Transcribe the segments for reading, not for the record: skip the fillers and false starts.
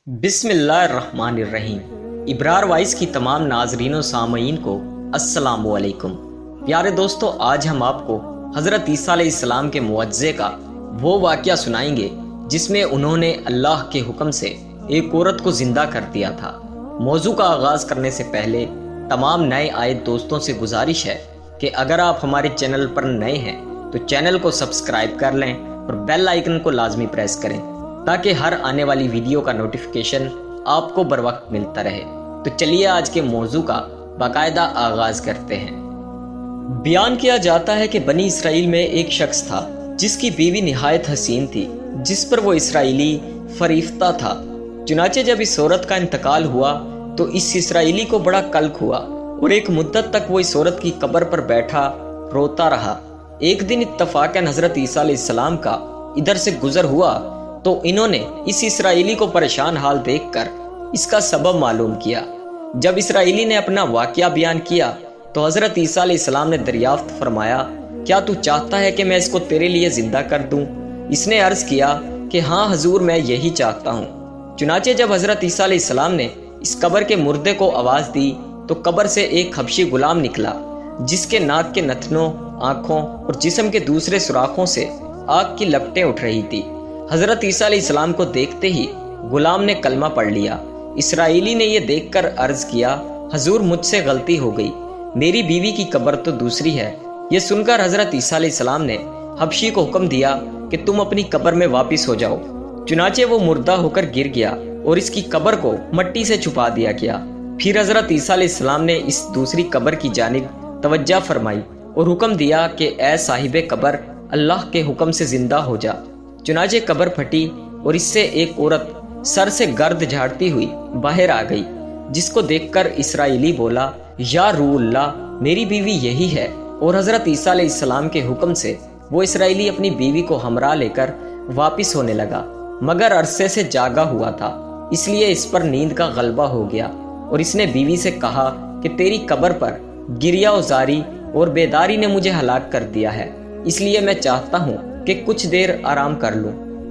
بسم اللہ الرحمن الرحیم۔ ابرار وائس کی تمام ناظرین و سامعین کو السلام علیکم۔ پیارے دوستو، آج ہم آپ کو حضرت عیسیٰ علیہ السلام کے معجزے کا وہ واقعہ سنائیں گے جس میں انہوں نے اللہ کے حکم سے ایک عورت کو زندہ کر دیا تھا۔ موضوع کا آغاز کرنے سے پہلے تمام نئے آئے دوستوں سے گزارش ہے کہ اگر آپ ہمارے چینل پر نئے ہیں تو چینل کو سبسکرائب کر لیں اور بیل آئیکن کو لازمی پریس کریں تاکہ ہر آنے والی ویڈیو کا نوٹیفیکیشن آپ کو بر وقت ملتا رہے۔ تو چلیے آج کے موضوع کا باقاعدہ آغاز کرتے ہیں۔ بیان کیا جاتا ہے کہ بنی اسرائیل میں ایک شخص تھا جس کی بیوی نہایت حسین تھی، جس پر وہ اسرائیلی فریفتہ تھا۔ چنانچہ جب اس عورت کا انتقال ہوا تو اس اسرائیلی کو بڑا قلق ہوا اور ایک مدت تک وہ اس عورت کی قبر پر بیٹھا روتا رہا۔ ایک دن اتفاقاً حضرت عیسیٰ علیہ السلام کا ادھر سے گزر ہوا تو انہوں نے اس اسرائیلی کو پریشان حال دیکھ کر اس کا سبب معلوم کیا۔ جب اسرائیلی نے اپنا واقعہ بیان کیا تو حضرت عیسیٰ علیہ السلام نے دریافت فرمایا، کیا تو چاہتا ہے کہ میں اس کو تیرے لیے زندہ کر دوں؟ اس نے عرض کیا کہ ہاں حضور، میں یہی چاہتا ہوں۔ چنانچہ جب حضرت عیسیٰ علیہ السلام نے اس قبر کے مردے کو آواز دی تو قبر سے ایک حبشی غلام نکلا جس کے ناک کے نتنوں، آنکھوں اور جسم کے دوسرے سوراخوں سے آگ کی لپٹیں اٹھ رہی تھی۔ حضرت عیسیٰ علیہ السلام کو دیکھتے ہی غلام نے کلمہ پڑھ لیا۔ اسرائیلی نے یہ دیکھ کر عرض کیا، حضور مجھ سے غلطی ہو گئی، میری بیوی کی قبر تو دوسری ہے۔ یہ سن کر حضرت عیسیٰ علیہ السلام نے حبشی کو حکم دیا کہ تم اپنی قبر میں واپس ہو جاؤ۔ چنانچہ وہ مردہ ہو کر گر گیا اور اس کی قبر کو مٹی سے چھپا دیا گیا۔ پھر حضرت عیسیٰ علیہ السلام نے اس دوسری قبر کی جانب توجہ فرمائی اور حکم دیا کہ اے صاحب قبر، اللہ کے حکم سے زندہ ہو جا۔ چنانچہ قبر پھٹی اور اس سے ایک عورت سر سے گرد جھاڑتی ہوئی باہر آ گئی، جس کو دیکھ کر اسرائیلی بولا، یا روح اللہ، میری بیوی یہی ہے۔ اور حضرت عیسیٰ علیہ السلام کے حکم سے وہ اسرائیلی اپنی بیوی کو ہمراہ لے کر واپس ہونے لگا، مگر عرصے سے جاگا ہوا تھا، اس لیے اس پر نیند کا غلبہ ہو گیا اور اس نے بیوی سے کہا کہ تیری قبر پر گریہ و زاری اور بیداری نے مجھے ہلاک کر دیا ہے، اس لیے میں چاہتا ہوں کہ کچھ دیر آرام کر لوں۔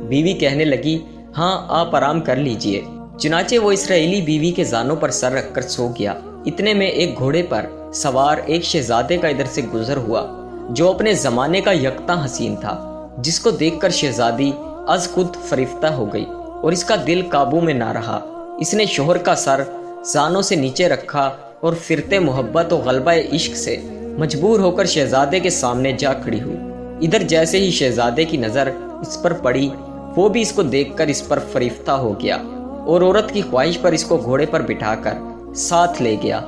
بیوی کہنے لگی، ہاں آپ آرام کر لیجئے۔ چنانچہ وہ اسرائیلی بیوی کے زانوں پر سر رکھ کر سو گیا۔ اتنے میں ایک گھوڑے پر سوار ایک شہزادے کا ادھر سے گزر ہوا جو اپنے زمانے کا یکتا حسین تھا، جس کو دیکھ کر شہزادی از خود فریفتہ ہو گئی اور اس کا دل قابو میں نہ رہا۔ اس نے شوہر کا سر زانوں سے نیچے رکھا اور فرتے محبت و غلبہ عشق سے مجبور ہو کر شہزادے کے سامنے جا کھڑی ہوئی۔ ادھر جیسے ہی شہزادے کی نظر اس پر پڑی، وہ بھی اس کو دیکھ کر اس پر فریفتہ ہو گیا اور عورت کی خواہش پر اس کو گھوڑے پر بٹھا کر ساتھ لے گیا۔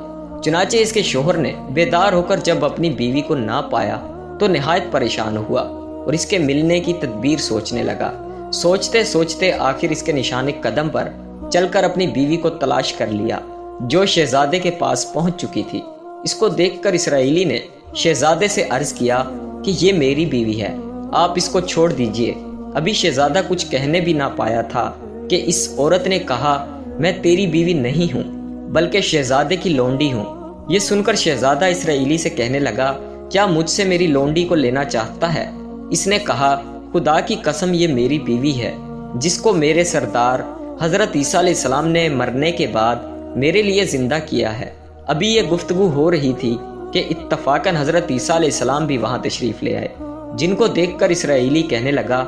چنانچہ اس کے شوہر نے بیدار ہو کر جب اپنی بیوی کو نہ پایا تو نہایت پریشان ہوا اور اس کے ملنے کی تدبیر سوچنے لگا۔ سوچتے سوچتے آخر اس کے نشان قدم پر چل کر اپنی بیوی کو تلاش کر لیا جو شہزادے کے پاس پہنچ چکی تھی۔ اس کو دیکھ کر اسرائیلی نے شہزادے سے عرض کیا کہ یہ میری بیوی ہے، آپ اس کو چھوڑ دیجئے۔ ابھی شہزادہ کچھ کہنے بھی نہ پایا تھا کہ اس عورت نے کہا، میں تیری بیوی نہیں ہوں بلکہ شہزادے کی لونڈی ہوں۔ یہ سن کر شہزادہ اسرائیلی سے کہنے لگا، کیا مجھ سے میری لونڈی کو لینا چاہتا ہے؟ اس نے کہا، خدا کی قسم یہ میری بیوی ہے جس کو میرے سردار حضرت عیسیٰ علیہ السلام نے مرنے کے بعد میرے لیے زندہ کیا ہے۔ ابھی یہ گفتگو ہو رہی تھی کہ اتفاقاً حضرت عیسیٰ علیہ السلام بھی وہاں تشریف لے آئے، جن کو دیکھ کر اسرائیلی کہنے لگا،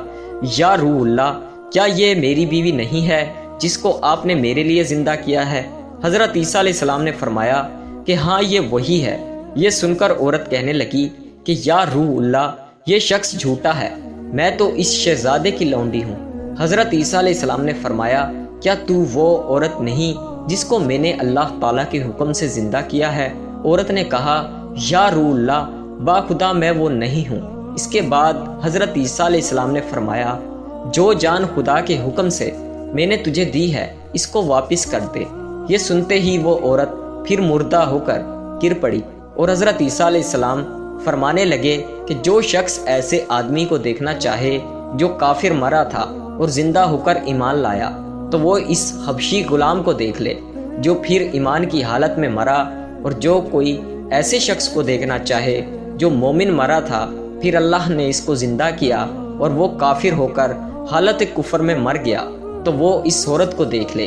یا روح اللہ، کیا یہ میری بیوی نہیں ہے جس کو آپ نے میرے لیے زندہ کیا ہے؟ حضرت عیسیٰ علیہ السلام نے فرمایا کہ ہاں یہ وہی ہے۔ یہ سن کر عورت کہنے لگی کہ یا روح اللہ، یہ شخص جھوٹا ہے، میں تو اس شہزادے کی لونڈی ہوں۔ حضرت عیسیٰ علیہ السلام نے فرمایا، کیا تو وہ عورت نہیں جس کو میں نے اللہ تعالیٰ کے حکم سے زندہ کیا ہے؟ عورت نے کہا، یا روح اللہ، با خدا میں وہ نہیں ہوں۔ اس کے بعد حضرت عیسیٰ علیہ السلام نے فرمایا، جو جان خدا کے حکم سے میں نے تجھے دی ہے اس کو واپس کر دے۔ یہ سنتے ہی وہ عورت پھر مردہ ہو کر گر پڑی اور حضرت عیسیٰ علیہ السلام فرمانے لگے کہ جو شخص ایسے آدمی کو دیکھنا چاہے جو کافر مرا تھا اور زندہ ہو کر ایمان لایا تو وہ اس حبشی غلام کو دیکھ لے جو پھر ایمان کی حالت میں مرا، اور جو کوئی ایسے شخص کو دیکھنا چاہے جو مومن مرا تھا پھر اللہ نے اس کو زندہ کیا اور وہ کافر ہو کر حالت کفر میں مر گیا تو وہ اس عورت کو دیکھ لے۔